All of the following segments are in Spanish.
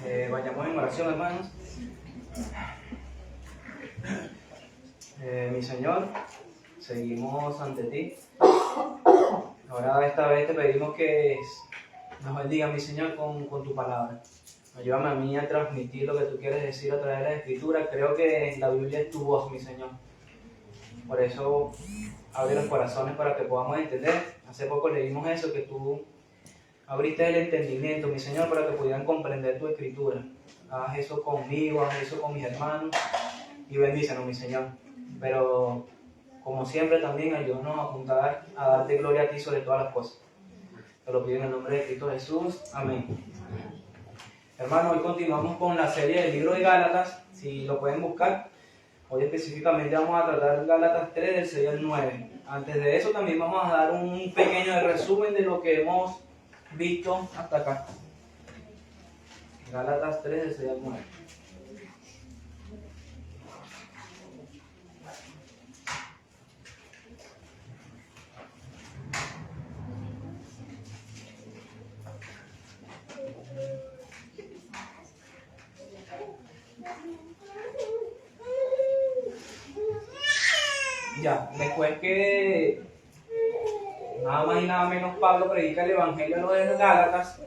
Vayamos en oración, hermanos. Mi Señor, seguimos ante ti. Ahora esta vez te pedimos que nos bendiga, mi Señor, con tu palabra. Ayúdame a mí a transmitir lo que tú quieres decir a través de la Escritura. Creo que la Biblia es tu voz, mi Señor. Por eso abre los corazones para que podamos entender. Hace poco leímos eso, que tú abriste el entendimiento, mi Señor, para que pudieran comprender tu Escritura. Haz eso conmigo, haz eso con mis hermanos y bendícenos, mi Señor. Pero, como siempre, también ayúdanos a apuntar a darte gloria a ti sobre todas las cosas. Te lo pido en el nombre de Cristo Jesús. Amén. Hermano, hoy continuamos con la serie del libro de Gálatas. Si lo pueden buscar, hoy específicamente vamos a tratar Gálatas 3 del 6 al 9. Antes de eso también vamos a dar un pequeño resumen de lo que hemos visto hasta acá. Gálatas 3 del 6 al 9. Ya, después que nada más y nada menos Pablo predica el Evangelio a los de Gálatas,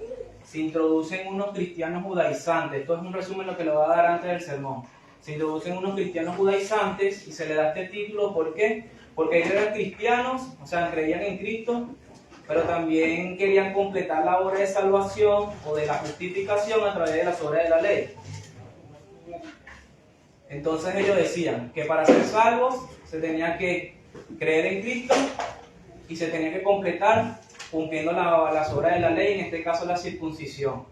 se introducen unos cristianos judaizantes. Esto es un resumen de lo que le voy a dar antes del sermón. Se introducen unos cristianos judaizantes y se le da este título. ¿Por qué? Porque ellos eran cristianos, o sea, creían en Cristo, pero también querían completar la obra de salvación o de la justificación a través de las obras de la ley. Entonces ellos decían que para ser salvos se tenía que creer en Cristo y se tenía que completar cumpliendo las obras de la ley, en este caso la circuncisión.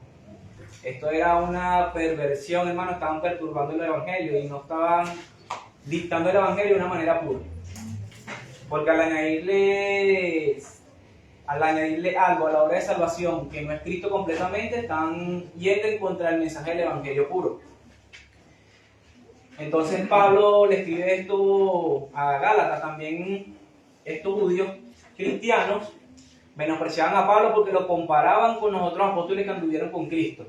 Esto era una perversión, hermano. Estaban perturbando el Evangelio y no estaban dictando el Evangelio de una manera pura. Porque al añadirle algo a la obra de salvación que no es Cristo completamente, están yendo en contra del mensaje del Evangelio puro. Entonces Pablo le escribe esto a Gálatas. También estos judíos cristianos menospreciaban a Pablo porque lo comparaban con los otros apóstoles que anduvieron con Cristo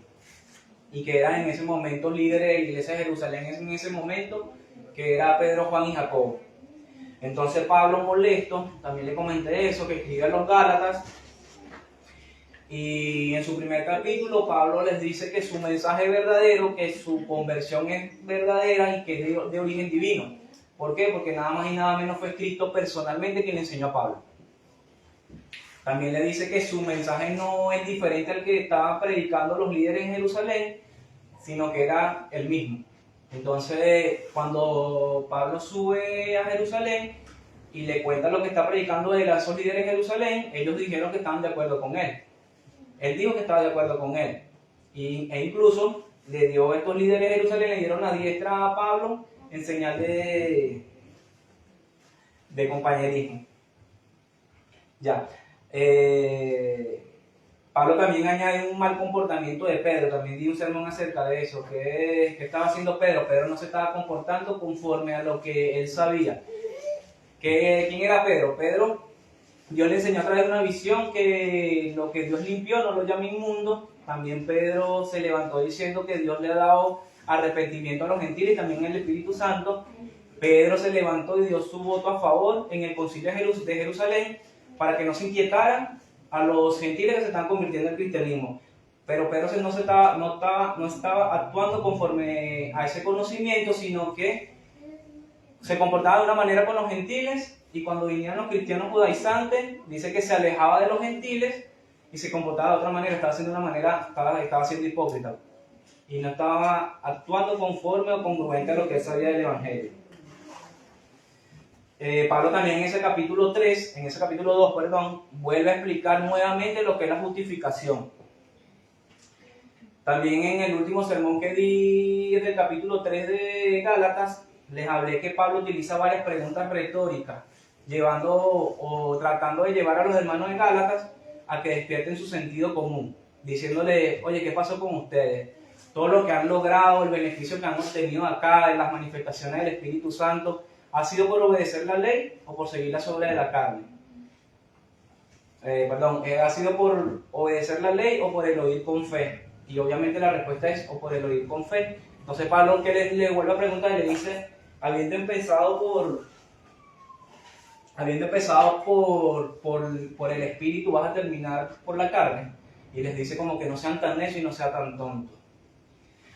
y que eran en ese momento líderes de la iglesia de Jerusalén en ese momento, que era Pedro, Juan y Jacobo. Entonces Pablo, molesto, también le comenté eso, que escribe a los Gálatas, y en su primer capítulo Pablo les dice que su mensaje es verdadero, que su conversión es verdadera y que es de origen divino. ¿Por qué? Porque nada más y nada menos fue Cristo personalmente quien le enseñó a Pablo. También le dice que su mensaje no es diferente al que estaban predicando los líderes en Jerusalén, sino que era el mismo. Entonces, cuando Pablo sube a Jerusalén y le cuenta lo que está predicando de esos líderes en Jerusalén, ellos dijeron que estaban de acuerdo con él. Él dijo que estaba de acuerdo con él. E incluso le dio a estos líderes de Jerusalén, le dieron la diestra a Pablo en señal de compañerismo. Ya. Pablo también añade un mal comportamiento de Pedro. También dio un sermón acerca de eso. ¿Qué estaba haciendo Pedro? Pedro no se estaba comportando conforme a lo que él sabía. ¿Quién era Pedro? Pedro, Dios le enseñó a través de una visión que lo que Dios limpió no lo llama inmundo. También Pedro se levantó diciendo que Dios le ha dado arrepentimiento a los gentiles y también el Espíritu Santo. Pedro se levantó y dio su voto a favor en el concilio de Jerusalén para que no se inquietaran a los gentiles que se están convirtiendo en cristianismo. Pero Pedro no estaba actuando conforme a ese conocimiento, sino que se comportaba de una manera con los gentiles, y cuando vinieron los cristianos judaizantes, dice que se alejaba de los gentiles y se comportaba de otra manera. Estaba siendo hipócrita y no estaba actuando conforme o congruente a lo que él sabía del Evangelio. Pablo también en ese capítulo 2, vuelve a explicar nuevamente lo que es la justificación. También en el último sermón que di del capítulo 3 de Gálatas, les hablé que Pablo utiliza varias preguntas retóricas, tratando de llevar a los hermanos de Gálatas a que despierten su sentido común, diciéndole: oye, ¿qué pasó con ustedes? Todo lo que han logrado, el beneficio que han obtenido acá, en las manifestaciones del Espíritu Santo, ¿ha sido por obedecer la ley o por seguir las obras de la carne? ¿Ha sido por obedecer la ley o por el oír con fe? Y obviamente la respuesta es o por el oír con fe. Entonces Pablo que le vuelve a preguntar y le dice, habiendo empezado por el Espíritu, vas a terminar por la carne. Y les dice como que no sean tan necios y no sean tan tontos.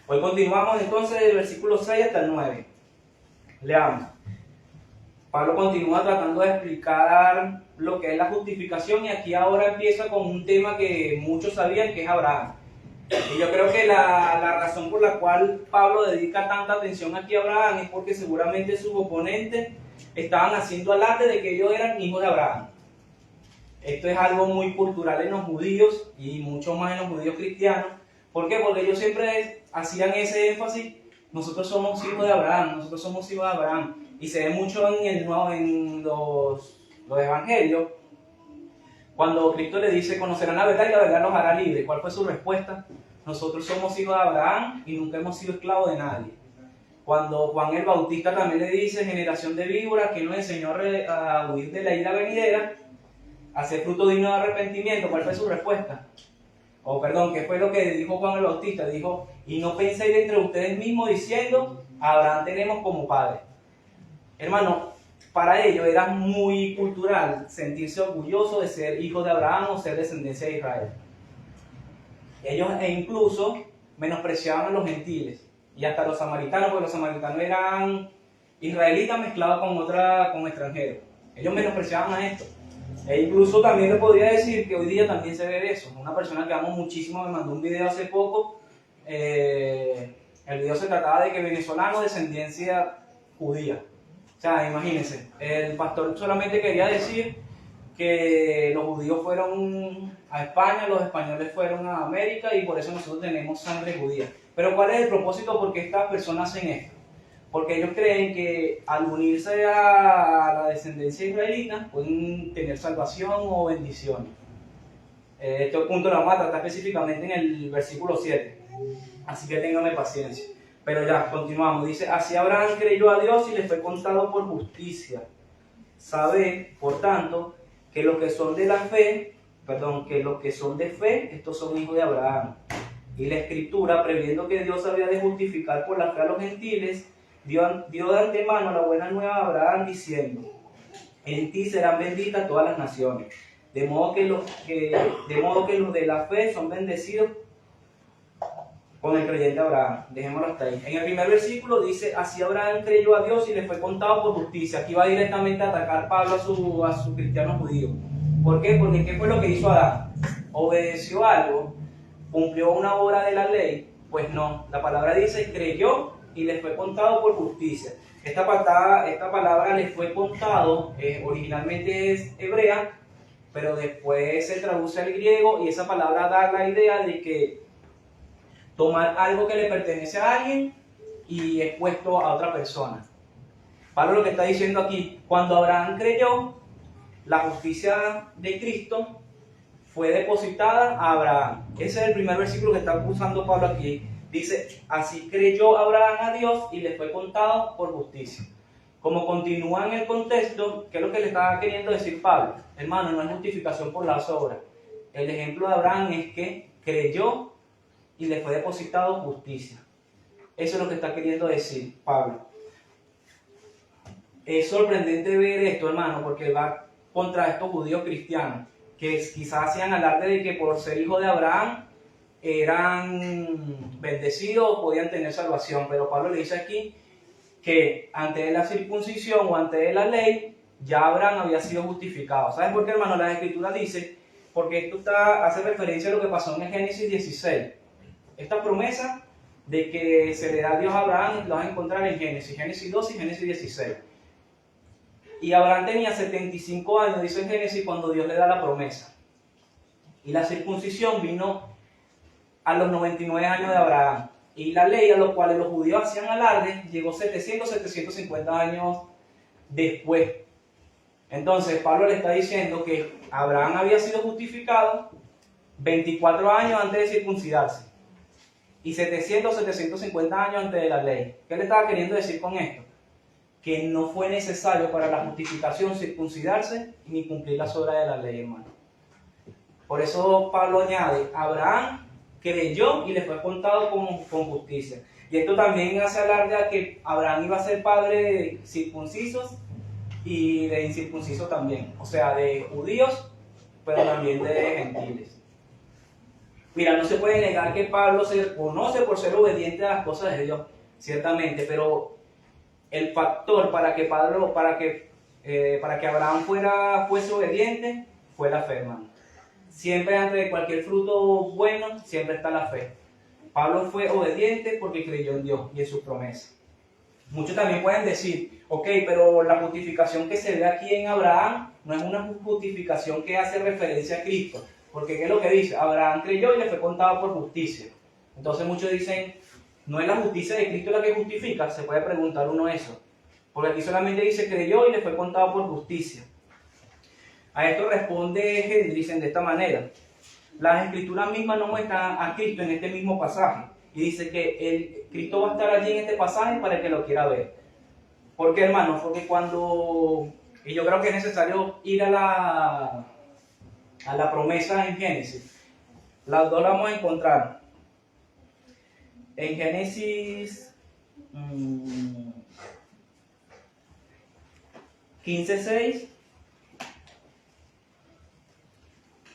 Hoy continuamos entonces del versículo 6 hasta el 9. Leamos. Pablo continúa tratando de explicar lo que es la justificación y aquí ahora empieza con un tema que muchos sabían, que es Abraham. Y yo creo que la razón por la cual Pablo dedica tanta atención aquí a Abraham es porque seguramente sus oponentes estaban haciendo alarde de que ellos eran hijos de Abraham. Esto es algo muy cultural en los judíos y mucho más en los judíos cristianos. ¿Por qué? Porque ellos siempre hacían ese énfasis, nosotros somos hijos de Abraham, nosotros somos hijos de Abraham. Y se ve mucho en los evangelios, cuando Cristo le dice, conocerán la verdad y la verdad los hará libres. ¿Cuál fue su respuesta? Nosotros somos hijos de Abraham y nunca hemos sido esclavos de nadie. Cuando Juan el Bautista también le dice, generación de víboras, que nos enseñó a huir de la ira venidera, a hacer fruto digno de arrepentimiento, ¿cuál fue su respuesta? ¿Qué fue lo que dijo Juan el Bautista? Dijo, y no penséis entre ustedes mismos diciendo, a Abraham tenemos como padre. Hermano, para ellos era muy cultural sentirse orgulloso de ser hijo de Abraham o ser descendencia de Israel. Ellos incluso menospreciaban a los gentiles y hasta a los samaritanos, porque los samaritanos eran israelitas mezclados con extranjeros. Ellos menospreciaban a esto. E incluso también le podría decir que hoy día también se ve eso. Una persona que amo muchísimo me mandó un video hace poco. El video se trataba de que venezolano, descendencia judía. O sea, imagínense, el pastor solamente quería decir que los judíos fueron a España, los españoles fueron a América y por eso nosotros tenemos sangre judía. Pero ¿cuál es el propósito por qué estas personas hacen esto? Porque ellos creen que al unirse a la descendencia israelita pueden tener salvación o bendiciones. Este punto lo vamos a tratar específicamente en el versículo 7. Así que ténganme paciencia. Pero ya, continuamos. Dice, así Abraham creyó a Dios y le fue contado por justicia. Sabe, por tanto, que los que son de fe, estos son hijos de Abraham. Y la Escritura, previendo que Dios había de justificar por la fe a los gentiles, dio de antemano la buena nueva a Abraham diciendo, en ti serán benditas todas las naciones. De modo que los de la fe son bendecidos con el creyente Abraham. Dejémoslo hasta ahí. En el primer versículo dice, así Abraham creyó a Dios y le fue contado por justicia. Aquí va directamente a atacar Pablo a su cristiano judío. ¿Por qué? Porque ¿qué fue lo que hizo Adán? ¿Obedeció algo? ¿Cumplió una obra de la ley? Pues no. La palabra dice, creyó y le fue contado por justicia. Esta palabra le fue contado, originalmente es hebrea, pero después se traduce al griego y esa palabra da la idea de que tomar algo que le pertenece a alguien y es puesto a otra persona. Pablo lo que está diciendo aquí, cuando Abraham creyó, la justicia de Cristo fue depositada a Abraham. Ese es el primer versículo que está usando Pablo aquí. Dice, así creyó Abraham a Dios y le fue contado por justicia. Como continúa en el contexto, ¿qué es lo que le estaba queriendo decir Pablo? Hermano, no es justificación por las obras. El ejemplo de Abraham es que creyó y le fue depositado justicia. Eso es lo que está queriendo decir Pablo. Es sorprendente ver esto, hermano, porque va contra estos judíos cristianos, que quizás hacían alarde de que por ser hijo de Abraham eran bendecidos o podían tener salvación. Pero Pablo le dice aquí que antes de la circuncisión o antes de la ley, ya Abraham había sido justificado. ¿Sabes por qué, hermano? La Escritura dice, porque esto hace referencia a lo que pasó en el Génesis 16. Esta promesa de que se le da a Dios a Abraham la vas a encontrar en Génesis 2 y Génesis 16. Y Abraham tenía 75 años, dice en Génesis, cuando Dios le da la promesa. Y la circuncisión vino a los 99 años de Abraham. Y la ley a la cual los judíos hacían alarde llegó 750 años después. Entonces Pablo le está diciendo que Abraham había sido justificado 24 años antes de circuncidarse. Y 750 años antes de la ley. ¿Qué le estaba queriendo decir con esto? Que no fue necesario para la justificación circuncidarse ni cumplir las obras de la ley, hermano. Por eso Pablo añade, Abraham creyó y le fue contado con justicia. Y esto también hace alarde a que Abraham iba a ser padre de circuncisos y de incircuncisos también, o sea, de judíos, pero también de gentiles. Mira, no se puede negar que Pablo se conoce por ser obediente a las cosas de Dios, ciertamente, pero el factor para que Abraham fuese obediente fue la fe, hermano. Siempre antes de cualquier fruto bueno, siempre está la fe. Pablo fue obediente porque creyó en Dios y en sus promesas. Muchos también pueden decir, ok, pero la justificación que se ve aquí en Abraham no es una justificación que hace referencia a Cristo. Porque ¿qué es lo que dice? Abraham creyó y le fue contado por justicia. Entonces muchos dicen, ¿no es la justicia de Cristo la que justifica? Se puede preguntar uno eso. Porque aquí solamente dice creyó y le fue contado por justicia. A esto responde Henry, dicen de esta manera. Las escrituras mismas no muestran a Cristo en este mismo pasaje. Y dice que Cristo va a estar allí en este pasaje para el que lo quiera ver. ¿Por qué, hermanos? Porque y yo creo que es necesario ir a la promesa en Génesis. Las dos las vamos a encontrar. En Génesis 15:6.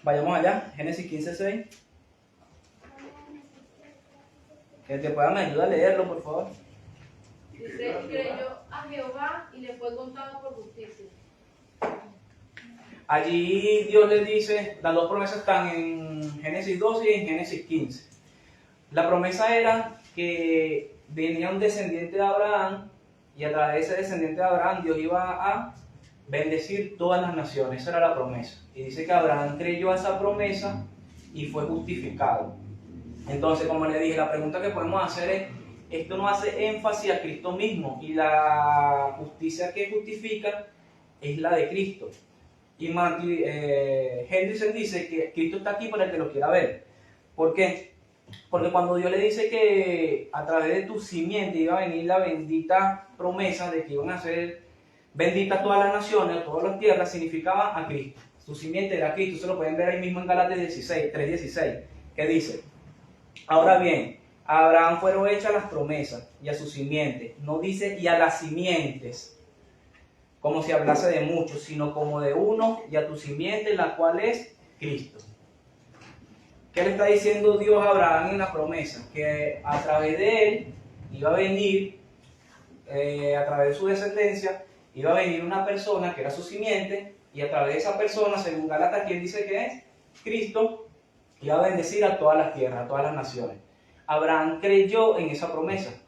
Vayamos allá, Génesis 15:6. Que te puedan ayudar a leerlo, por favor. Dice, y creyó a Jehová y le fue contado por justicia. Allí Dios les dice, las dos promesas están en Génesis 12 y en Génesis 15. La promesa era que venía un descendiente de Abraham y a través de ese descendiente de Abraham Dios iba a bendecir todas las naciones. Esa era la promesa. Y dice que Abraham creyó a esa promesa y fue justificado. Entonces, como le dije, la pregunta que podemos hacer es, esto no hace énfasis a Cristo mismo y la justicia que justifica es la de Cristo. Y Henderson dice que Cristo está aquí para el que lo quiera ver. ¿Por qué? Porque cuando Dios le dice que a través de tu simiente iba a venir la bendita promesa de que iban a ser benditas todas las naciones, todas las tierras, significaba a Cristo. Su simiente era Cristo. Eso lo pueden ver ahí mismo en Gálatas 3:16, que dice: ahora bien, a Abraham fueron hechas las promesas y a su simiente. No dice y a las simientes, como si hablase de muchos, sino como de uno y a tu simiente, la cual es Cristo. ¿Qué le está diciendo Dios a Abraham en la promesa? Que a través de él iba a venir, a través de su descendencia, iba a venir una persona que era su simiente, y a través de esa persona, según Gálatas, ¿quién dice que es? Cristo, iba a bendecir a todas las tierras, a todas las naciones. Abraham creyó en esa promesa.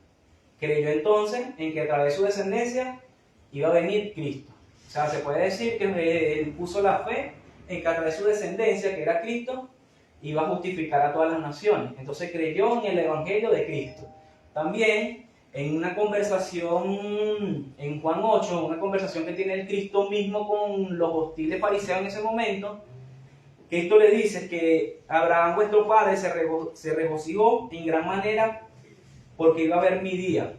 Creyó entonces en que a través de su descendencia iba a venir Cristo. O sea, se puede decir que él puso la fe en que a través de su descendencia, que era Cristo, iba a justificar a todas las naciones. Entonces creyó en el Evangelio de Cristo. También en una conversación en Juan 8, una conversación que tiene el Cristo mismo con los hostiles fariseos en ese momento, Cristo le dice que Abraham vuestro padre se regocijó en gran manera porque iba a ver mi día.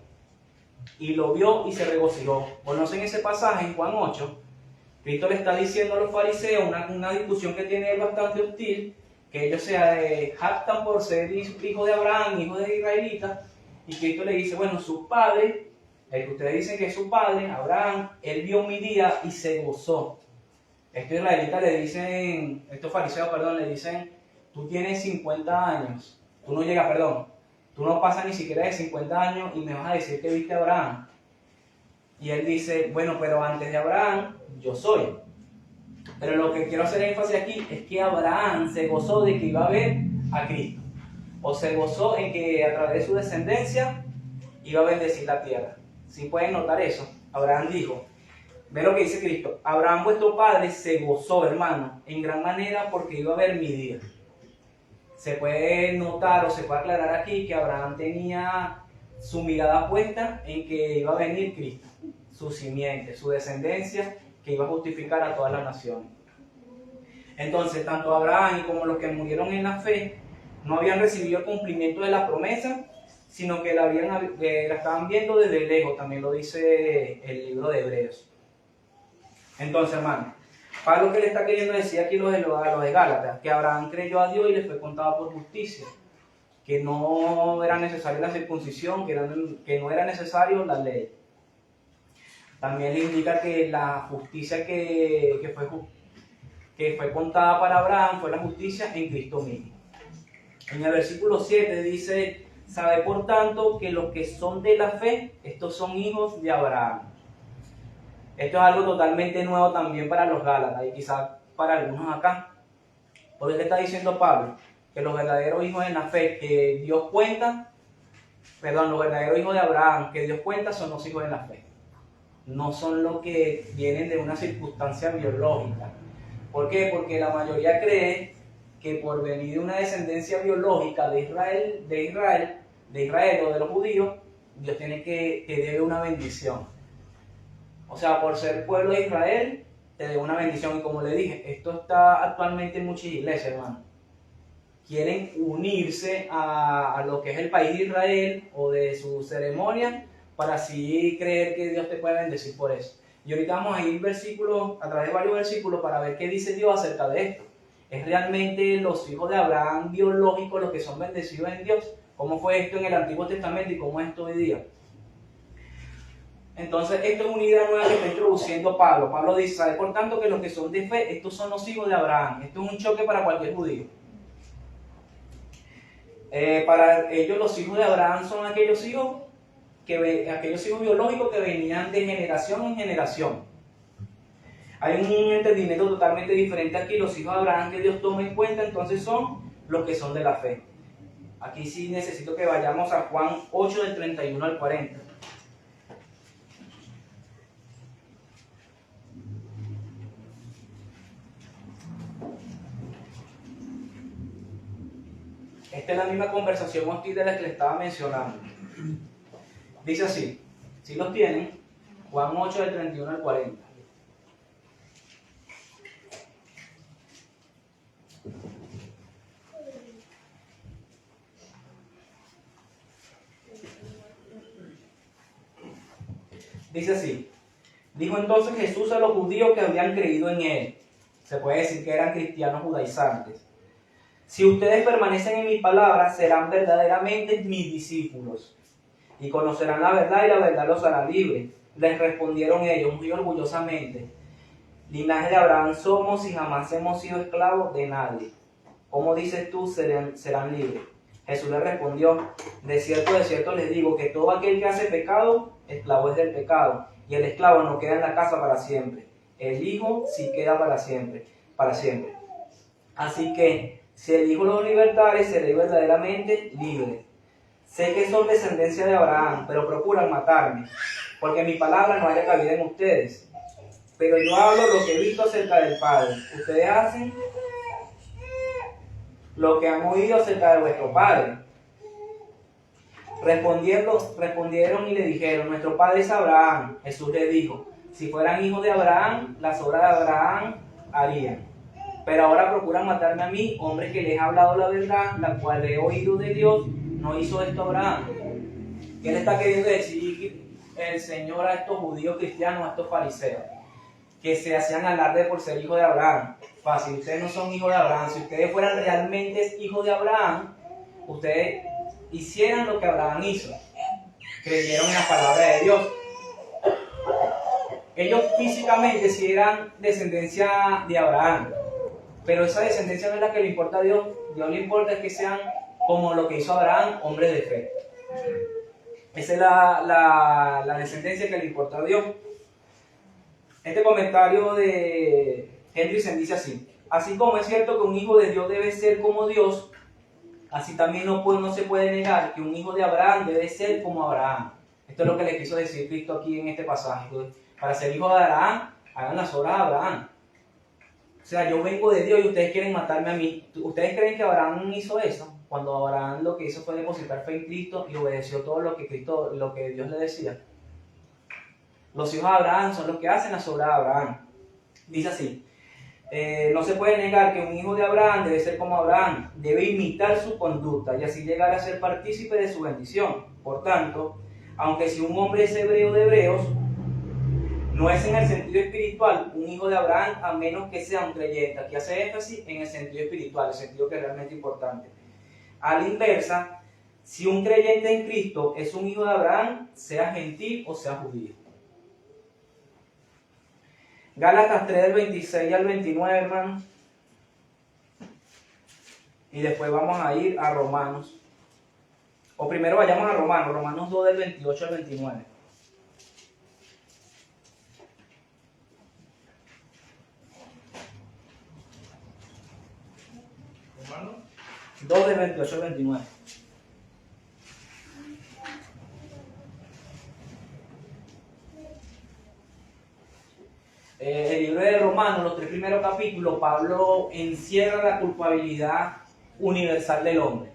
Y lo vio y se regocijó. ¿Conocen ese pasaje en Juan 8? Cristo le está diciendo a los fariseos una discusión que tiene él bastante hostil, que ellos se jactan por ser hijos de Abraham, hijos de israelitas, y Cristo le dice, bueno, su padre, el que ustedes dicen que es su padre, Abraham, él vio mi día y se gozó. Estos israelitas estos fariseos, le dicen, tú tienes 50 años, tú no pasas ni siquiera de 50 años y me vas a decir que viste a Abraham. Y él dice, bueno, pero antes de Abraham, yo soy. Pero lo que quiero hacer énfasis aquí es que Abraham se gozó de que iba a ver a Cristo. O se gozó en que a través de su descendencia iba a bendecir la tierra. Si pueden notar eso, Abraham dijo, ve lo que dice Cristo, Abraham vuestro padre se gozó, hermano, en gran manera porque iba a ver mi día. Se puede notar o se puede aclarar aquí que Abraham tenía su mirada puesta en que iba a venir Cristo, su simiente, su descendencia, que iba a justificar a todas las naciones. Entonces, tanto Abraham como los que murieron en la fe no habían recibido el cumplimiento de la promesa, sino que la estaban viendo desde lejos, también lo dice el libro de Hebreos. Entonces, hermano, Pablo que le está queriendo decir aquí a los de Gálatas, que Abraham creyó a Dios y le fue contado por justicia. que no era necesaria la circuncisión, que no era necesario la ley. También le indica que la justicia que fue contada para Abraham fue la justicia en Cristo mismo. En el versículo 7 dice: sabe por tanto que los que son de la fe, estos son hijos de Abraham. Esto es algo totalmente nuevo también para los Gálatas y quizás para algunos acá. Porque le está diciendo Pablo que los verdaderos hijos de la fe que Dios cuenta, los verdaderos hijos de Abraham que Dios cuenta son los hijos de la fe. No son los que vienen de una circunstancia biológica. ¿Por qué? Porque la mayoría cree que por venir de una descendencia biológica de Israel o de los judíos, Dios tiene que debe una bendición. O sea, por ser pueblo de Israel, te debe una bendición. Y como le dije, esto está actualmente en muchas iglesias, hermano. Quieren unirse a lo que es el país de Israel o de su ceremonia para así creer que Dios te puede bendecir por eso. Y ahorita vamos a ir a través de varios versículos para ver qué dice Dios acerca de esto. ¿Es realmente los hijos de Abraham biológicos los que son bendecidos en Dios? ¿Cómo fue esto en el Antiguo Testamento y cómo es esto hoy día? Entonces, esto es una idea nueva que está introduciendo Pablo. Pablo dice: sabe por tanto que los que son de fe, estos son los hijos de Abraham. Esto es un choque para cualquier judío. Para ellos los hijos de Abraham son aquellos hijos biológicos que venían de generación en generación. Hay un entendimiento totalmente diferente aquí. Los hijos de Abraham que Dios toma en cuenta entonces son los que son de la fe. Aquí sí necesito que vayamos a Juan 8 del 31 al 40. Esta es la misma conversación hostil de la que le estaba mencionando. Dice así, si los tienen, Juan 8 del 31 al 40. Dice así: dijo entonces Jesús a los judíos que habían creído en él. Se puede decir que eran cristianos judaizantes: si ustedes permanecen en mi palabra, serán verdaderamente mis discípulos y conocerán la verdad, y la verdad los hará libres. Les respondieron ellos muy orgullosamente: linaje de Abraham somos y jamás hemos sido esclavos de nadie. ¿Cómo dices tú serán libres? Jesús les respondió: de cierto les digo que todo aquel que hace pecado, esclavo es del pecado, y el esclavo no queda en la casa para siempre. El Hijo sí queda para siempre. Así que, si el Hijo los libertare, seréis verdaderamente libres. Sé que son descendencia de Abraham, pero procuran matarme, porque mi palabra no haya cabida en ustedes. Pero yo hablo lo que he visto acerca del Padre. Ustedes hacen lo que han oído acerca de vuestro Padre. Respondieron y le dijeron: nuestro Padre es Abraham. Jesús les dijo: si fueran hijos de Abraham, las obras de Abraham harían. Pero ahora procuran matarme a mí, hombre que les he hablado la verdad, la cual he oído de Dios. No hizo esto Abraham. ¿Qué le está queriendo decir el Señor a estos judíos cristianos, a estos fariseos? Que se hacían alarde por ser hijos de Abraham. Fácil, ustedes no son hijos de Abraham. Si ustedes fueran realmente hijos de Abraham, ustedes hicieran lo que Abraham hizo. Creyeron en la palabra de Dios. Ellos físicamente sí eran descendencia de Abraham, pero esa descendencia no es la que le importa a Dios. Dios le importa es que sean como lo que hizo Abraham, hombres de fe. Esa es la descendencia que le importa a Dios. Este comentario de Hendrickson dice así: así como es cierto que un hijo de Dios debe ser como Dios, así también no se puede negar que un hijo de Abraham debe ser como Abraham. Esto es lo que le quiso decir Cristo aquí en este pasaje. Para ser hijo de Abraham, hagan las obras de Abraham. O sea, yo vengo de Dios y ustedes quieren matarme a mí. ¿Ustedes creen que Abraham hizo eso? Cuando Abraham lo que hizo fue depositar fe en Cristo y obedeció todo lo que Dios le decía. Los hijos de Abraham son los que hacen las obras de Abraham. Dice así: no se puede negar que un hijo de Abraham debe ser como Abraham, debe imitar su conducta y así llegar a ser partícipe de su bendición. Por tanto, aunque si un hombre es hebreo de hebreos, no es en el sentido espiritual un hijo de Abraham, a menos que sea un creyente. Aquí hace énfasis en el sentido espiritual, el sentido que es realmente importante. A la inversa, si un creyente en Cristo es un hijo de Abraham, sea gentil o sea judío. Gálatas 3 del 26 al 29, hermano. Y después vamos a ir a Romanos. O primero vayamos a Romanos, Romanos 2 del 28 al 29. Romanos 2 del 28 al 29. El libro de Romanos, los 3 primeros capítulos, Pablo encierra la culpabilidad universal del hombre.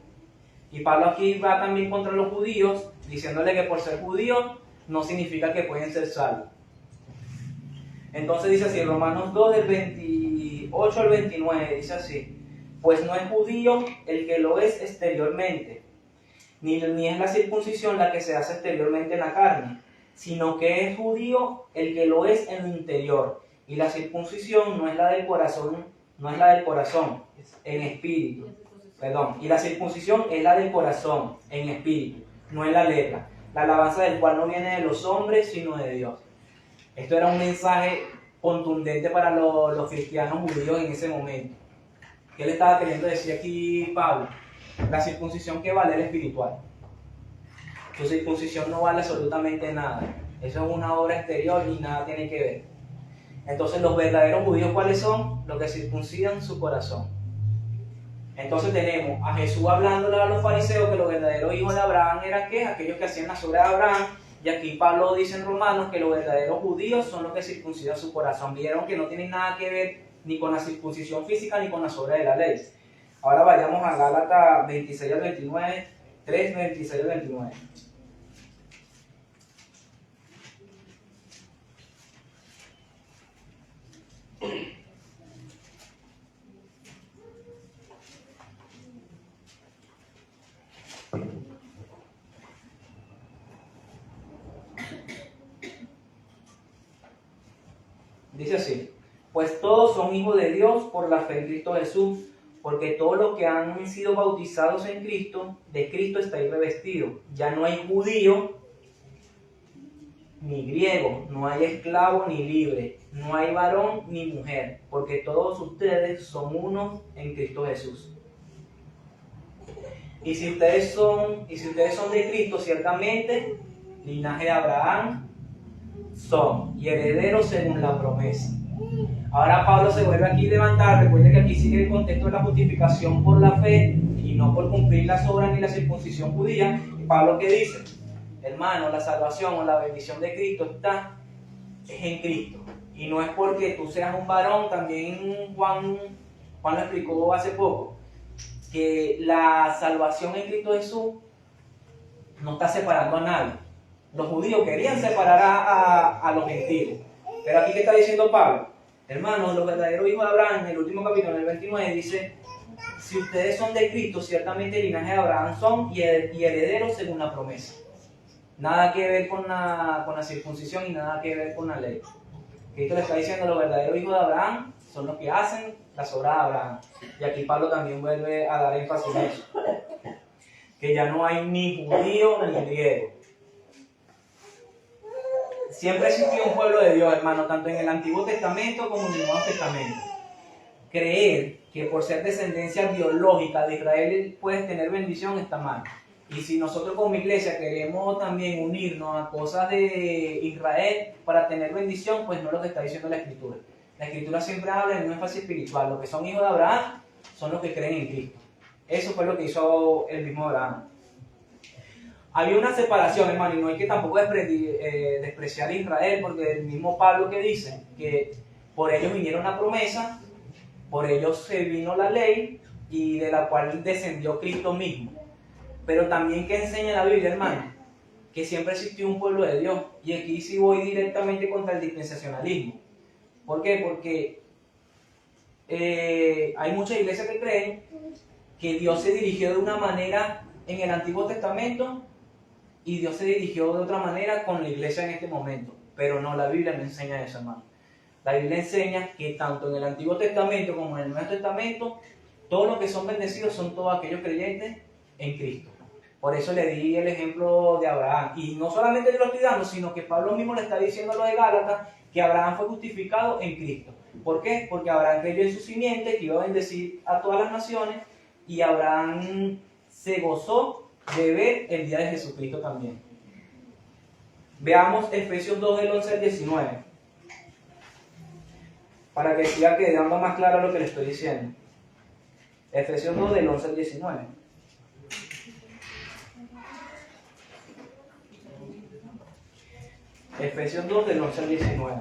Y Pablo aquí va también contra los judíos, diciéndole que por ser judíos no significa que pueden ser salvos. Entonces dice así, Romanos 2 del 28 al 29, dice así: pues no es judío el que lo es exteriormente, ni es la circuncisión la que se hace exteriormente en la carne, sino que es judío el que lo es en lo interior. Y la circuncisión no es la del corazón, en espíritu. Y la circuncisión es la del corazón, en espíritu, no es la letra. La alabanza del cual no viene de los hombres, sino de Dios. Esto era un mensaje contundente para los cristianos judíos en ese momento. ¿Qué le estaba queriendo decir aquí Pablo? La circuncisión que vale es espiritual. Tu circuncisión no vale absolutamente nada. Eso es una obra exterior y nada tiene que ver. Entonces los verdaderos judíos, ¿cuáles son? Los que circuncidan su corazón. Entonces tenemos a Jesús hablándole a los fariseos que los verdaderos hijos de Abraham eran ¿qué? Aquellos que hacían las obras de Abraham. Y aquí Pablo dice en Romanos que los verdaderos judíos son los que circuncidan su corazón. Vieron que no tienen nada que ver ni con la circuncisión física ni con las obras de la ley. Ahora vayamos a Gálatas 26 al 29, 3, 26 al 29. Dice así: pues todos son hijos de Dios por la fe en Cristo Jesús, porque todos los que han sido bautizados en Cristo, de Cristo estáis revestidos. Ya no hay judío ni griego, no hay esclavo ni libre, no hay varón ni mujer, porque todos ustedes son uno en Cristo Jesús. Y si ustedes son de Cristo, ciertamente, linaje de Abraham son, y herederos según la promesa. Ahora Pablo se vuelve aquí a levantar. Recuerden que aquí sigue el contexto de la justificación por la fe y no por cumplir las obras ni la circuncisión judía. Y Pablo, ¿qué dice? Hermano, la salvación o la bendición de Cristo es en Cristo. Y no es porque tú seas un varón. También Juan lo explicó hace poco, que la salvación en Cristo Jesús no está separando a nadie. Los judíos querían separar a los gentiles. Pero aquí, ¿qué está diciendo Pablo? Hermanos, los verdaderos hijos de Abraham, en el último capítulo, en el 29, dice: si ustedes son de Cristo, ciertamente el linaje de Abraham son y herederos según la promesa. Nada que ver con la circuncisión y nada que ver con la ley. Cristo le está diciendo: los verdaderos hijos de Abraham son los que hacen las obras de Abraham. Y aquí Pablo también vuelve a dar énfasis en eso. Que ya no hay ni judío ni griego. Siempre existió un pueblo de Dios, hermano, tanto en el Antiguo Testamento como en el Nuevo Testamento. Creer que por ser descendencia biológica de Israel puedes tener bendición está mal. Y si nosotros como iglesia queremos también unirnos a cosas de Israel para tener bendición, pues no es lo que está diciendo la Escritura. La Escritura siempre habla de un énfasis espiritual. Los que son hijos de Abraham son los que creen en Cristo. Eso fue lo que hizo el mismo Abraham. Había una separación, hermano, y no hay que tampoco despreciar a Israel, porque el mismo Pablo que dice que por ellos vinieron la promesa, por ellos se vino la ley, y de la cual descendió Cristo mismo. Pero también que enseña la Biblia, hermano, que siempre existió un pueblo de Dios. Y aquí sí voy directamente contra el dispensacionalismo. ¿Por qué? Porque hay muchas iglesias que creen que Dios se dirigió de una manera en el Antiguo Testamento y Dios se dirigió de otra manera con la iglesia en este momento. Pero no, la Biblia no enseña eso, hermano. La Biblia enseña que tanto en el Antiguo Testamento como en el Nuevo Testamento, todos los que son bendecidos son todos aquellos creyentes en Cristo. Por eso le di el ejemplo de Abraham. Y no solamente yo lo estoy dando, sino que Pablo mismo le está diciendo a los de Gálatas que Abraham fue justificado en Cristo. ¿Por qué? Porque Abraham creyó en su simiente, que iba a bendecir a todas las naciones, y Abraham se gozó de ver el día de Jesucristo también. Veamos Efesios 2 del 11 al 19, para que siga quedando más claro lo que le estoy diciendo. Efesios 2 del 11 al 19. Efesios 2 del 11 al 19.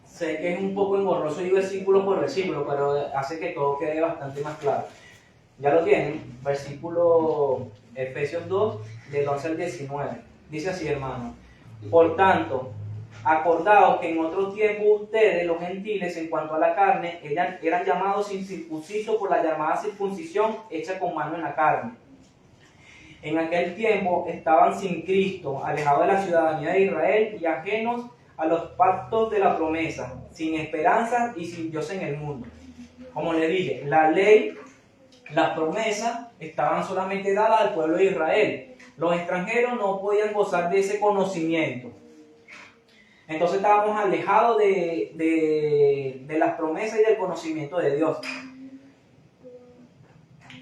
Sé que es un poco engorroso y versículo por versículo, pero hace que todo quede bastante más claro. Ya lo tienen, versículo Efesios 2, del 11 al 19. Dice así, hermano: por tanto, acordaos que en otro tiempo ustedes, los gentiles, en cuanto a la carne, eran llamados incircuncisos por la llamada circuncisión hecha con mano en la carne. En aquel tiempo estaban sin Cristo, alejados de la ciudadanía de Israel y ajenos a los pactos de la promesa, sin esperanza y sin Dios en el mundo. Como le dije, la ley, las promesas estaban solamente dadas al pueblo de Israel. Los extranjeros no podían gozar de ese conocimiento. Entonces estábamos alejados de las promesas y del conocimiento de Dios.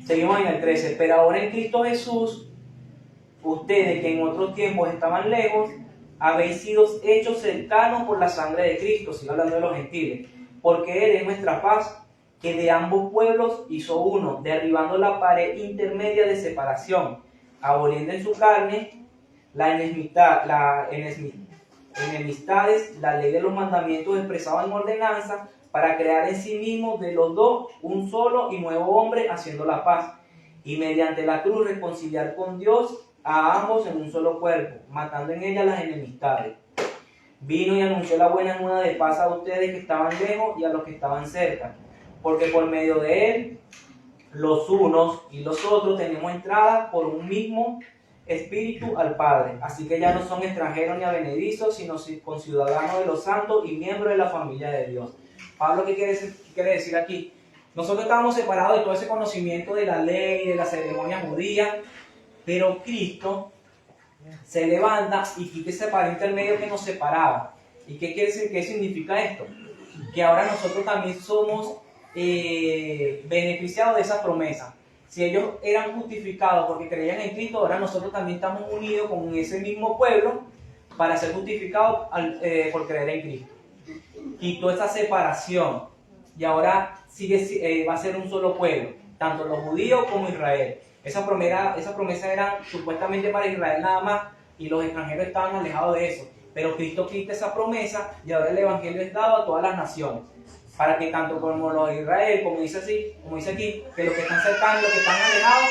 Seguimos en el 13. Pero ahora en Cristo Jesús, ustedes que en otros tiempos estaban lejos, habéis sido hechos cercanos por la sangre de Cristo, sigo hablando de los gentiles, porque Él es nuestra paz, que de ambos pueblos hizo uno, derribando la pared intermedia de separación, aboliendo en su carne enemistades, la ley de los mandamientos expresada en ordenanza, para crear en sí mismo de los dos un solo y nuevo hombre, haciendo la paz, y mediante la cruz reconciliar con Dios a ambos en un solo cuerpo, matando en ella las enemistades. Vino y anunció la buena nueva de paz a ustedes que estaban lejos y a los que estaban cerca, porque por medio de él, los unos y los otros tenemos entrada por un mismo espíritu al Padre. Así que ya no son extranjeros ni advenedizos, sino conciudadanos de los santos y miembros de la familia de Dios. Pablo, ¿qué quiere decir aquí? Nosotros estábamos separados de todo ese conocimiento de la ley, de la ceremonia judía, pero Cristo se levanta y quita ese pared intermedio que nos separaba. ¿Y qué quiere decir? ¿Qué significa esto? Que ahora nosotros también somos beneficiados de esa promesa. Si ellos eran justificados porque creían en Cristo, ahora nosotros también estamos unidos con ese mismo pueblo para ser justificados por creer en Cristo. Quitó esa separación y ahora va a ser un solo pueblo, tanto los judíos como Israel. Esa promesa era supuestamente para Israel nada más y los extranjeros estaban alejados de eso. Pero Cristo quita esa promesa y ahora el Evangelio es dado a todas las naciones. Para que tanto como los de Israel, como dice aquí, que los que están cercanos, los que están alejados,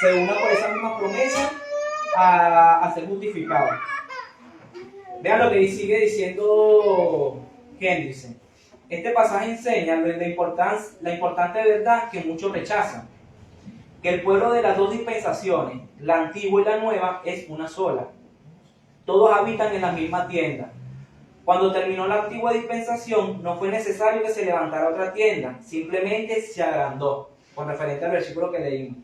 se unan por esa misma promesa a ser justificados. Vean lo que sigue diciendo Henderson. Este pasaje enseña la importante verdad que muchos rechazan. Que el pueblo de las dos dispensaciones, la antigua y la nueva, es una sola. Todos habitan en la misma tienda. Cuando terminó la antigua dispensación, no fue necesario que se levantara otra tienda, simplemente se agrandó, con referente al versículo que leímos.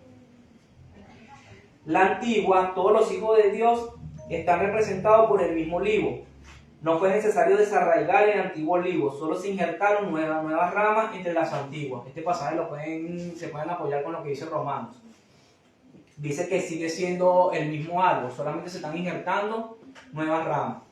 La antigua, todos los hijos de Dios están representados por el mismo olivo. No fue necesario desarraigar el antiguo olivo, solo se injertaron nuevas ramas entre las antiguas. Este pasaje se pueden apoyar con lo que dice Romanos. Dice que sigue siendo el mismo árbol, solamente se están injertando nuevas ramas.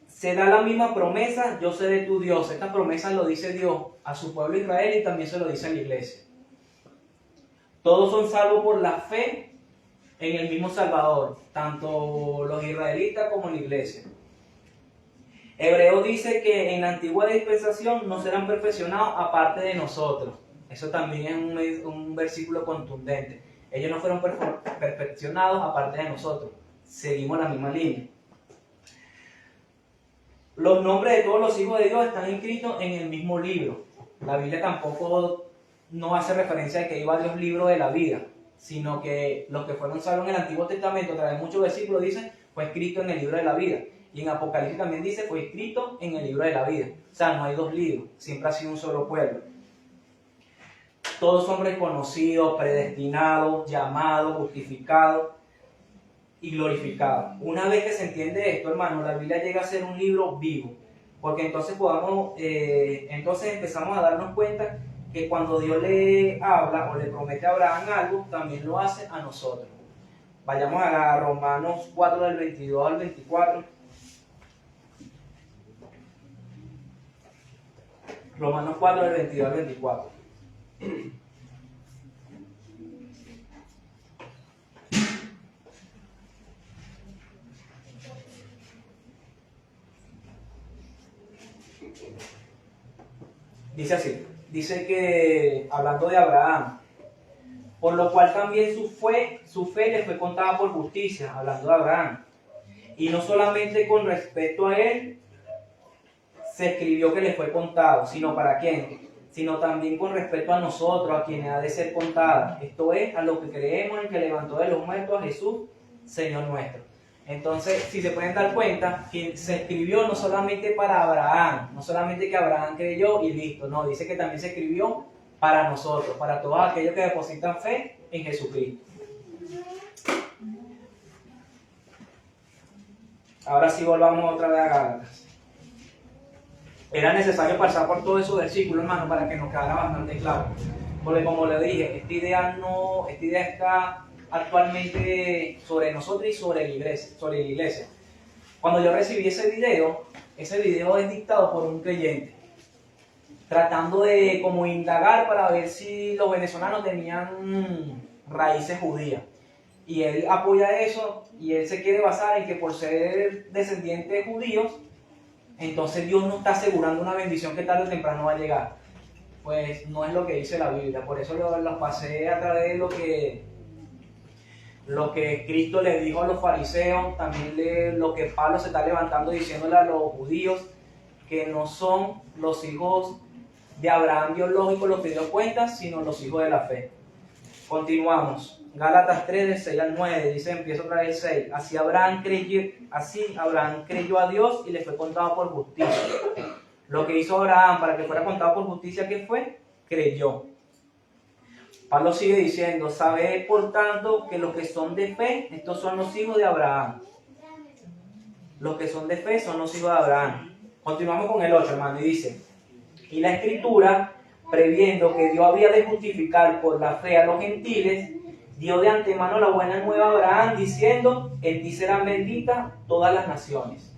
Se da la misma promesa, yo seré tu Dios. Esta promesa lo dice Dios a su pueblo Israel y también se lo dice a la iglesia. Todos son salvos por la fe en el mismo Salvador, tanto los israelitas como la iglesia. Hebreo dice que en la antigua dispensación no serán perfeccionados aparte de nosotros. Eso también es un versículo contundente. Ellos no fueron perfeccionados aparte de nosotros. Seguimos la misma línea. Los nombres de todos los hijos de Dios están inscritos en el mismo libro. La Biblia tampoco no hace referencia de que hay varios libros de la vida, sino que los que fueron salvos en el Antiguo Testamento, a través de muchos versículos, dicen, fue escrito en el libro de la vida. Y en Apocalipsis también dice, fue escrito en el libro de la vida. O sea, no hay dos libros, siempre ha sido un solo pueblo. Todos son reconocidos, predestinados, llamados, justificados y glorificados. Una vez que se entiende esto, hermano, la Biblia llega a ser un libro vivo. Porque entonces empezamos a darnos cuenta que cuando Dios le habla o le promete a Abraham algo, también lo hace a nosotros. Vayamos a Romanos 4 del 22 al 24. Romanos 4 del 22 al 24. Dice así, dice que, hablando de Abraham, por lo cual también su fe le fue contada por justicia, hablando de Abraham. Y no solamente con respecto a él se escribió que le fue contado, sino para quién, sino también con respecto a nosotros, a quienes ha de ser contada. Esto es, a los que creemos en que levantó de los muertos a Jesús, Señor nuestro. Entonces, si se pueden dar cuenta, que se escribió no solamente para Abraham, no solamente que Abraham creyó y listo, no, dice que también se escribió para nosotros, para todos aquellos que depositan fe en Jesucristo. Ahora sí volvamos otra vez a Gálatas. Era necesario pasar por todos esos versículos, hermano, para que nos quedara bastante claro. Porque como le dije, esta idea está actualmente sobre nosotros y sobre la iglesia. Cuando yo recibí ese video es dictado por un creyente, tratando de como indagar para ver si los venezolanos tenían raíces judías. Y él apoya eso y él se quiere basar en que por ser descendientes de judíos, entonces Dios nos está asegurando una bendición que tarde o temprano va a llegar. Pues no es lo que dice la Biblia, por eso los pasé a través de lo que Cristo le dijo a los fariseos, también lo que Pablo se está levantando diciéndole a los judíos, que no son los hijos de Abraham biológicos los que dio cuenta, sino los hijos de la fe. Continuamos. Gálatas 3, del 6 al 9, dice, empieza otra vez el 6. Así Abraham creyó a Dios y le fue contado por justicia. Lo que hizo Abraham para que fuera contado por justicia, ¿qué fue? Creyó. Pablo sigue diciendo, sabed por tanto que los que son de fe, estos son los hijos de Abraham. Los que son de fe son los hijos de Abraham. Continuamos con el 8, hermano, y dice, y la Escritura, previendo que Dios había de justificar por la fe a los gentiles, dio de antemano la buena nueva a Abraham, diciendo, en ti serán benditas todas las naciones.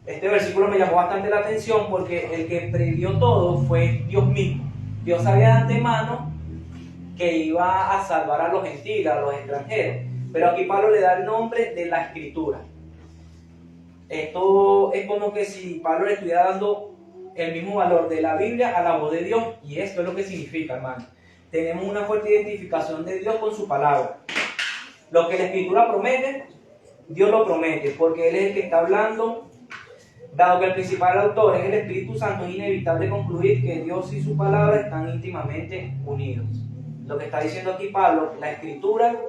Este versículo me llamó bastante la atención porque el que previó todo fue Dios mismo. Dios sabía de antemano que iba a salvar a los gentiles, a los extranjeros. Pero aquí Pablo le da el nombre de la Escritura. Esto es como que si Pablo le estuviera dando el mismo valor de la Biblia a la voz de Dios. Y esto es lo que significa, hermano. Tenemos una fuerte identificación de Dios con su palabra. Lo que la Escritura promete, Dios lo promete, porque Él es el que está hablando. Dado que el principal autor es el Espíritu Santo, es inevitable concluir que Dios y su palabra están íntimamente unidos. Lo que está diciendo aquí Pablo, la Escritura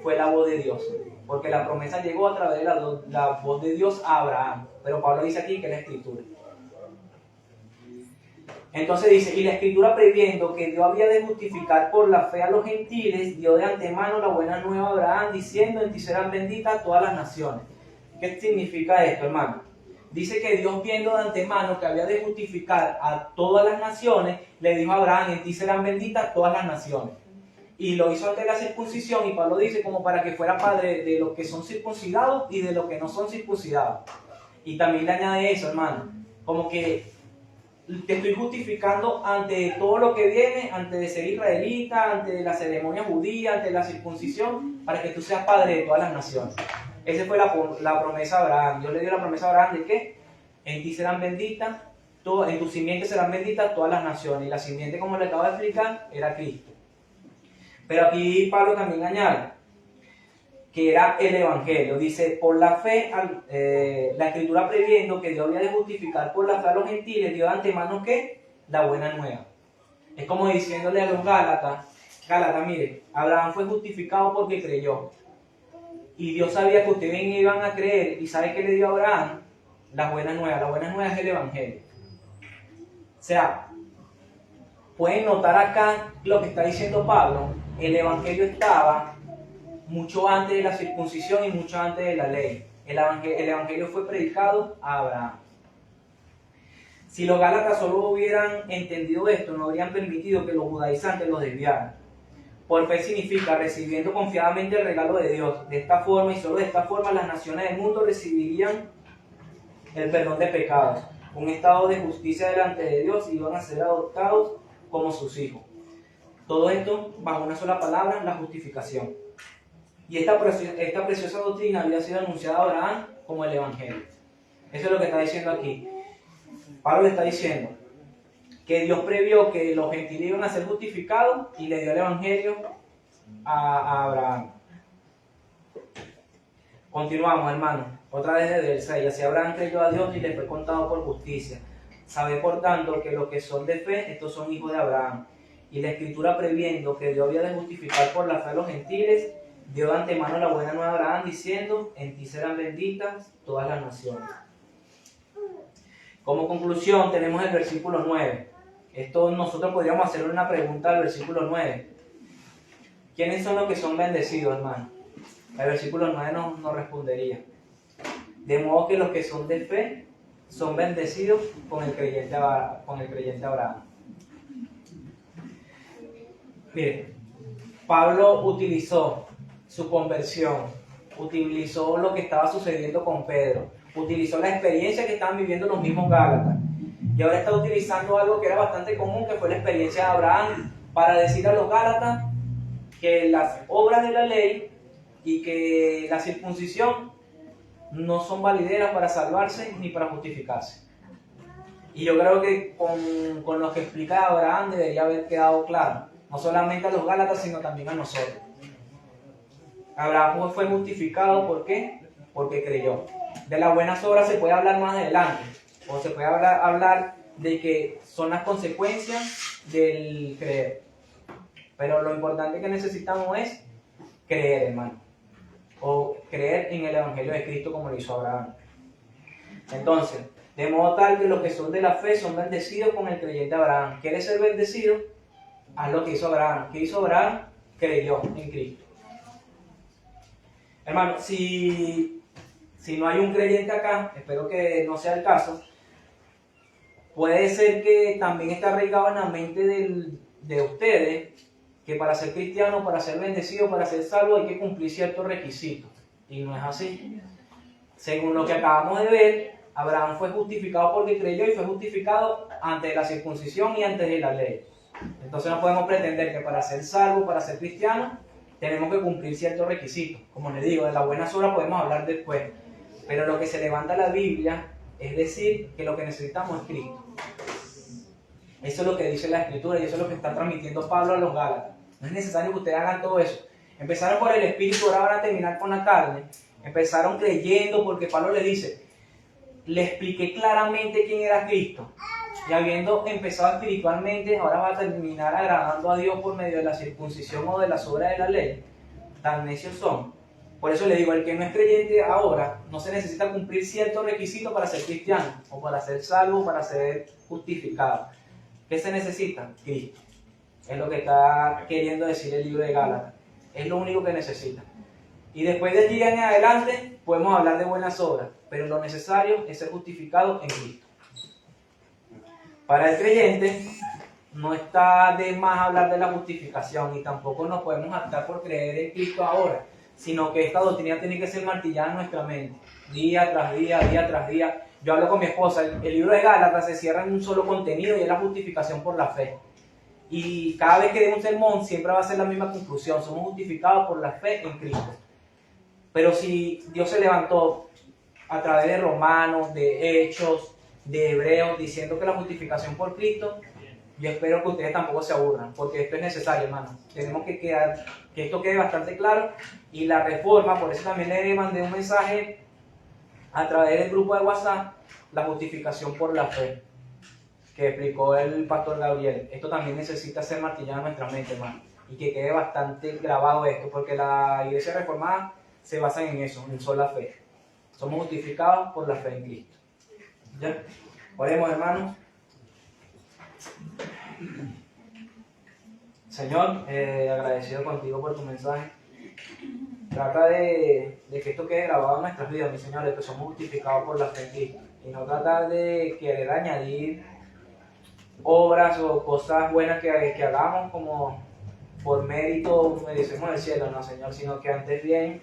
fue la voz de Dios, porque la promesa llegó a través de la voz de Dios a Abraham. Pero Pablo dice aquí que es la Escritura. Entonces dice, y la Escritura previendo que Dios había de justificar por la fe a los gentiles, dio de antemano la buena nueva a Abraham, diciendo, en ti serán benditas todas las naciones. ¿Qué significa esto, hermano? Dice que Dios, viendo de antemano que había de justificar a todas las naciones, le dijo a Abraham, en ti serán benditas todas las naciones. Y lo hizo ante la circuncisión, y Pablo dice como para que fuera padre de los que son circuncidados y de los que no son circuncidados. Y también le añade eso, hermano, como que te estoy justificando ante todo lo que viene, antes de ser israelita, ante la ceremonia judía, ante la circuncisión, para que tú seas padre de todas las naciones. Esa fue la promesa a Abraham. Dios le dio la promesa a Abraham de que en ti serán benditas, en tu simiente serán benditas todas las naciones. Y la simiente, como le acabo de explicar, era Cristo. Pero aquí Pablo también añade que era el Evangelio. Dice, por la fe, la Escritura previendo que Dios había de justificar por la fe a los gentiles, dio de antemano que la buena nueva. Es como diciéndole a los Gálatas, mire, Abraham fue justificado porque creyó. y Dios sabía que ustedes iban a creer, y ¿sabe qué le dio a Abraham? Las buenas nuevas es el Evangelio. O sea, pueden notar acá lo que está diciendo Pablo, el Evangelio estaba mucho antes de la circuncisión y mucho antes de la ley. El Evangelio fue predicado a Abraham. Si los gálatas solo hubieran entendido esto, no habrían permitido que los judaizantes los desviaran. Por fe significa recibiendo confiadamente el regalo de Dios. De esta forma y solo de esta forma las naciones del mundo recibirían el perdón de pecados, un estado de justicia delante de Dios y iban a ser adoptados como sus hijos. Todo esto bajo una sola palabra, la justificación. Y esta preciosa doctrina había sido anunciada a Abraham como el Evangelio. Eso es lo que está diciendo aquí. Pablo le está diciendo que Dios previó que los gentiles iban a ser justificados y le dio el Evangelio a Abraham. Continuamos, hermanos. Otra vez desde el 6. Así Abraham creyó a Dios y le fue contado por justicia. Sabe por tanto que los que son de fe, estos son hijos de Abraham. Y la Escritura, previendo que Dios había de justificar por la fe a los gentiles, dio de antemano la buena nueva a Abraham, diciendo: en ti serán benditas todas las naciones. Como conclusión tenemos el versículo 9. Esto nosotros podríamos hacer una pregunta al versículo 9. ¿Quiénes son los que son bendecidos, hermano? El versículo 9 nos respondería. De modo que los que son de fe son bendecidos con el creyente Abraham. Mire, Pablo utilizó su conversión, utilizó lo que estaba sucediendo con Pedro, utilizó la experiencia que estaban viviendo los mismos gálatas, y ahora está utilizando algo que era bastante común, que fue la experiencia de Abraham, para decir a los gálatas que las obras de la ley y que la circuncisión no son valideras para salvarse ni para justificarse. Y yo creo que con lo que explica Abraham debería haber quedado claro, no solamente a los gálatas, sino también a nosotros. Abraham fue justificado, ¿por qué? Porque creyó. De las buenas obras se puede hablar más adelante, o se puede hablar de que son las consecuencias del creer. Pero lo importante que necesitamos es creer, hermano, o creer en el Evangelio de Cristo como lo hizo Abraham. Entonces, de modo tal que los que son de la fe son bendecidos con el creyente Abraham. ¿Quieres ser bendecido? Haz lo que hizo Abraham. ¿Qué hizo Abraham? Creyó en Cristo. Hermano, si no hay un creyente acá, espero que no sea el caso, puede ser que también esté arraigado en la mente de ustedes que para ser cristiano, para ser bendecido, para ser salvo hay que cumplir ciertos requisitos. Y no es así. Según lo que acabamos de ver, Abraham fue justificado porque creyó y fue justificado antes de la circuncisión y antes de la ley. Entonces no podemos pretender que para ser salvo, para ser cristiano, tenemos que cumplir ciertos requisitos. Como les digo, de las buenas obras podemos hablar después. Pero lo que se levanta la Biblia es decir que lo que necesitamos es Cristo. Eso es lo que dice la Escritura y eso es lo que está transmitiendo Pablo a los Gálatas. No es necesario que ustedes hagan todo eso. Empezaron por el Espíritu, ahora van a terminar con la carne. Empezaron creyendo porque Pablo le dice, le expliqué claramente quién era Cristo. Y habiendo empezado espiritualmente, ahora va a terminar agradando a Dios por medio de la circuncisión o de las obras de la ley. Tan necios son. Por eso le digo, el que no es creyente ahora, no se necesita cumplir ciertos requisitos para ser cristiano, o para ser salvo, para ser justificado. ¿Qué se necesita? Cristo. Es lo que está queriendo decir el libro de Gálatas. Es lo único que necesita. Y después de allí en adelante, podemos hablar de buenas obras, pero lo necesario es ser justificado en Cristo. Para el creyente, no está de más hablar de la justificación, y tampoco nos podemos hartar por creer en Cristo ahora, sino que esta doctrina tiene que ser martillada en nuestra mente, día tras día, día tras día. Yo hablo con mi esposa, el libro de Gálatas se cierra en un solo contenido y es la justificación por la fe. Y cada vez que dé un sermón siempre va a ser la misma conclusión, somos justificados por la fe en Cristo. Pero si Dios se levantó a través de Romanos, de Hechos, de Hebreos, diciendo que la justificación por Cristo, yo espero que ustedes tampoco se aburran, porque esto es necesario, hermano. Tenemos que esto quede bastante claro. Y la reforma, por eso también le mandé un mensaje a través del grupo de WhatsApp, la justificación por la fe, que explicó el pastor Gabriel. Esto también necesita ser martillado en nuestra mente, hermano, y que quede bastante grabado esto, porque la iglesia reformada se basan en eso, en sola fe. Somos justificados por la fe en Cristo. ¿Ya? Oremos, hermanos. Señor, agradecido contigo por tu mensaje. Trata de que esto quede grabado en nuestras vidas, mi Señor, de que somos justificados por la fe en Cristo. Y no tratar de querer añadir obras o cosas buenas que hagamos como por mérito merecemos el cielo, no, Señor, sino que antes bien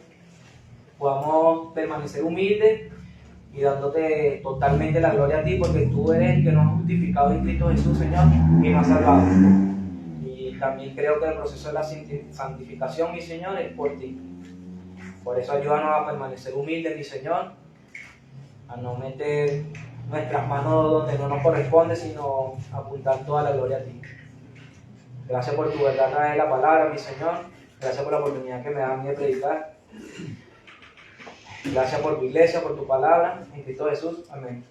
podamos permanecer humildes y dándote totalmente la gloria a ti, porque tú eres el que nos ha justificado en Cristo Jesús, Señor, y nos ha salvado. Y también creo que el proceso de la santificación, mi Señor, es por ti. Por eso ayúdanos a permanecer humildes, mi Señor, a no meter nuestras manos donde no nos corresponde, sino apuntar toda la gloria a ti. Gracias por tu verdad a través de la palabra, mi Señor. Gracias por la oportunidad que me da a mí de predicar. Gracias por tu iglesia, por tu palabra. En Cristo Jesús. Amén.